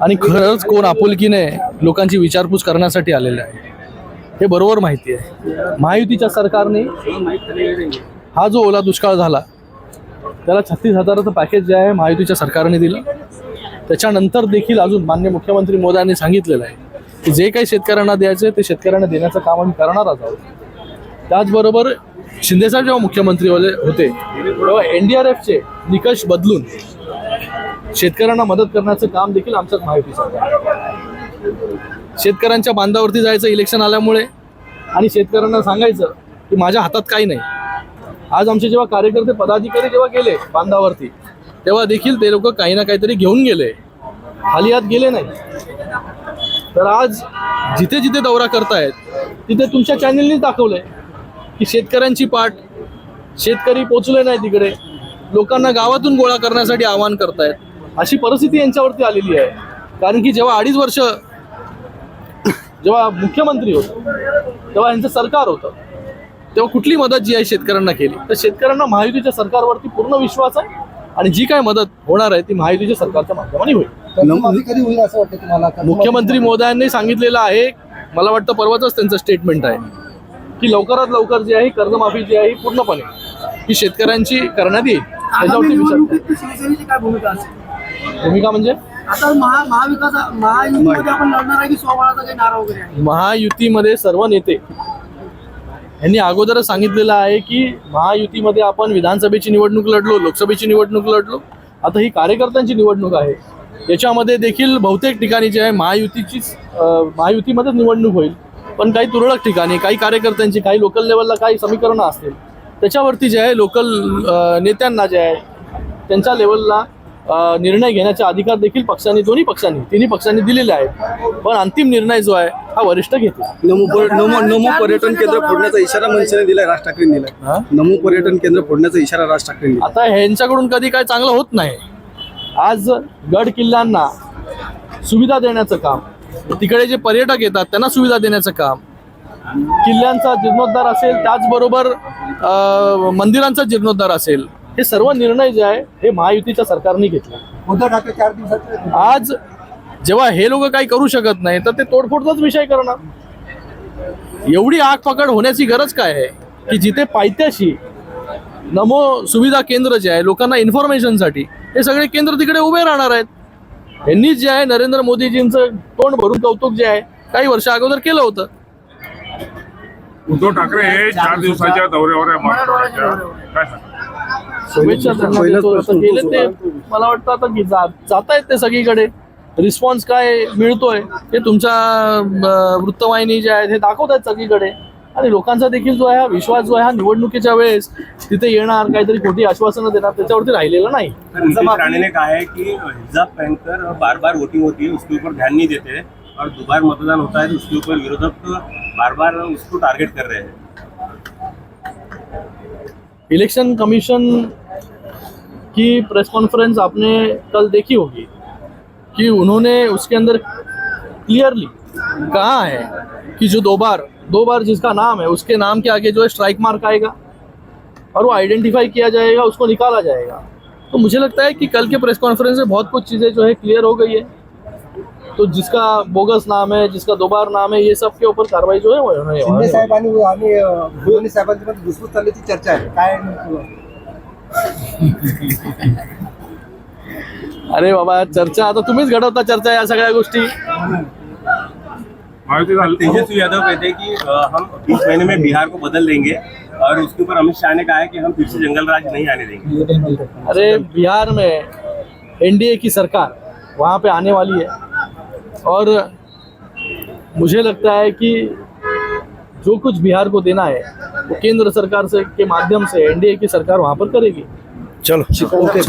आणि खरंच कोण आपुलकीने लोकांची विचारपूस करण्यासाठी आलेलं आहे हे बरोबर माहिती आहे। महायुतीच्या सरकारने हा जो ओला दुष्काळ झाला त्याला 36,000चं पॅकेज जे आहे महायुतीच्या सरकारने दिलं। त्याच्यानंतर देखील अजून माननीय मुख्यमंत्री मोदयांनी सांगितलेलं आहे की जे काही शेतकऱ्यांना द्यायचे ते शेतकऱ्यांना देण्याचं काम आम्ही करणारच आहोत। त्याचबरोबर शिंदेसाहेब जेव्हा मुख्यमंत्री होते तेव्हा NDRFचे निकष बदलून शेतकऱ्यांना मदत करण्याचं काम देखील आमच्याच महायुती सरकार। शेतकऱ्यांच्या बांधावरती जायचं इलेक्शन आल्यामुळे आणि शेतकऱ्यांना सांगायचं की माझ्या हातात काही नाही। आज आमचे जेव्हा कार्यकर्ते पदाधिकारी जेव्हा गेले बांधावरती तेव्हा देखील ते लोक काही ना काहीतरी घेऊन गेले, खाली हात गेले नाही। तर आज जिथे जिथे दौरा करतायत तिथे तुमच्या चॅनलनीच दाखवलंय की शेतकऱ्यांची पाठ, शेतकरी पोचले नाही तिकडे, लोकांना गावातून गोळा करण्यासाठी आवाहन करतायत। अशी परिस्थिती यांच्यावरती आलेली आहे। कारण की जेव्हा 2.5 वर्ष जेव्हा मुख्यमंत्री होते तेव्हा यांचं सरकार होतं तेव्हा कुठली मदत जी आहे शेतकऱ्यांना केली? तर शेतकऱ्यांना महायुतीच्या सरकारवरती पूर्ण विश्वास आहे आणि जी काय मदत होणार आहे ती महायुतीच्या सरकारच्या माध्यमाने होईल। कधी होईल असं वाटतं तुम्हाला? मुख्यमंत्री मोदयांनी सांगितलेलं आहे, मला वाटतं परवाच त्यांचं स्टेटमेंट आहे की लवकरात लवकर जी आहे कर्जमाफी जी आहे ही पूर्णपणे ही शेतकऱ्यांची करण्यात येईल। त्याच्यावरती शिवसेनेची काय भूमिका असेल? भूमिका म्हणजे आता महायुतीमध्ये आपण लढणार आहे की स्वबळाचा काही नारा वगैरे आहे? महायुतीमध्ये सर्व नेते यांनी अगोदरच सांगितलेलं आहे की महायुतीमध्ये आपण विधानसभेची निवडणूक लढलो, लोकसभेची निवडणूक लढलो, आता ही कार्यकर्त्यांची निवडणूक आहे। याच्यामध्ये देखील बहुतेक ठिकाणी जे आहे महायुतीमध्येच निवडणूक होईल, पण काही तुरळक ठिकाणी काही कार्यकर्त्यांची, काही लोकल लेवलला काही समीकरणं असतील त्याच्यावरती जे आहे लोकल नेत्यांना जे आहे त्यांच्या लेवलला निर्णय घेण्याचा अधिकार देखील पक्षांनी, तिन्ही पक्षांनी दिलेले आहेत। पण अंतिम निर्णय जो आहे हा वरिष्ठ घेतील। नमो पर्यटन केंद्र फोडण्याचा इशारा मनसेने दिलाय, राज ठाकरेंनी दिलाय। नमो पर्यटन केंद्र फोडण्याचा इशारा राज ठाकरेंनी दिला। आता ह्यांच्याकडून कधी काय चांगलं होत नाही। आज गड किल्ल्यांना सुविधा देण्याचं काम, तिकडे जे पर्यटक येतात त्यांना सुविधा देण्याचं काम, किल्ल्यांचा जीर्णोद्धार असेल, त्याचबरोबर मंदिरांचा जीर्णोद्धार असेल, हे सर्व निर्णय जे आहे हे महायुतीच्या सरकारने घेतले। उद्धव ठाकरे 4 दिवसाचे आज जेव्हा हे लोक काही करू शकत नाही तर ते तोडफोडचाच विषय करणार। एवढी आग पकड होण्याची गरज काय आहे की जिथे पायथ्याशी नमो सुविधा केंद्र जे आहे लोकांना इन्फॉर्मेशनसाठी हे सगळे केंद्र तिकडे उभे राहणार आहेत। यांनीच जे आहे नरेंद्र मोदीजींचं तोंड भरून कौतुक जे आहे काही वर्ष अगोदर केलं होतं। उद्धव ठाकरे हे 4 दिवसाच्या दौऱ्यावर आहे मराठवाड्याच्या, काय सांगा? शुभेच्छा त्यांना देतो। आता गेले ते, मला वाटतं आता की जात आहेत ते सगळीकडे। रिस्पॉन्स काय मिळतोय हे तुमच्या वृत्तवाहिनी जे आहेत हे दाखवत आहेत सगळीकडे, आणि लोकांचा देखील जो आहे हा विश्वास जो आहे हा निवडणुकीच्या वेळेस तिथे येणार, काहीतरी खोटी आश्वासनं देणार, त्याच्यावरती राहिलेलं नाही। राणे ने कहा है कि हिजाब पहनकर बार बार वोटिंग होती है, उसके ऊपर ध्यान नहीं देते और दोबारा मतदान होता है तो उसके ऊपर विरोधक बार बार उसको टारगेट कर रहे हैं। इलेक्शन कमीशन की प्रेस कॉन्फ्रेंस आपने कल देखी होगी कि उन्होंने उसके अंदर क्लियरली कहा है कि जो दो बार जिसका नाम है उसके नाम के आगे जो है स्ट्राइक मार्क आएगा और वो आइडेंटिफाई किया जाएगा, उसको निकाला जाएगा। तो मुझे लगता है कि कल के प्रेस कॉन्फ्रेंस में बहुत कुछ चीज़ें जो है क्लियर हो गई है। तो जिसका बोगस नाम है, जिसका 2 बार नाम है, ये सब के ऊपर कार्रवाई जो है वो शिंदे साहेबांनी आणि दोन्ही साहेबांची मध्ये घुसखोर चालल्याची चर्चा आहे, काय? अरे बाबा, चर्चा आता तुम्हीच घडवता चर्चा या सगळ्या गोष्टी। तेजस्वी यादव कहते हैं कि हम 20 महीने में बिहार को बदल देंगे और उसके ऊपर अमित शाह ने कहा है कि हम फिर से जंगल राज नहीं आने देंगे। अरे बिहार में NDA की सरकार वहाँ पे आने वाली है और मुझे लगता है कि जो कुछ बिहार को देना है वो केंद्र सरकार से के माध्यम से NDA की सरकार वहाँ पर करेगी। चलो, ओके।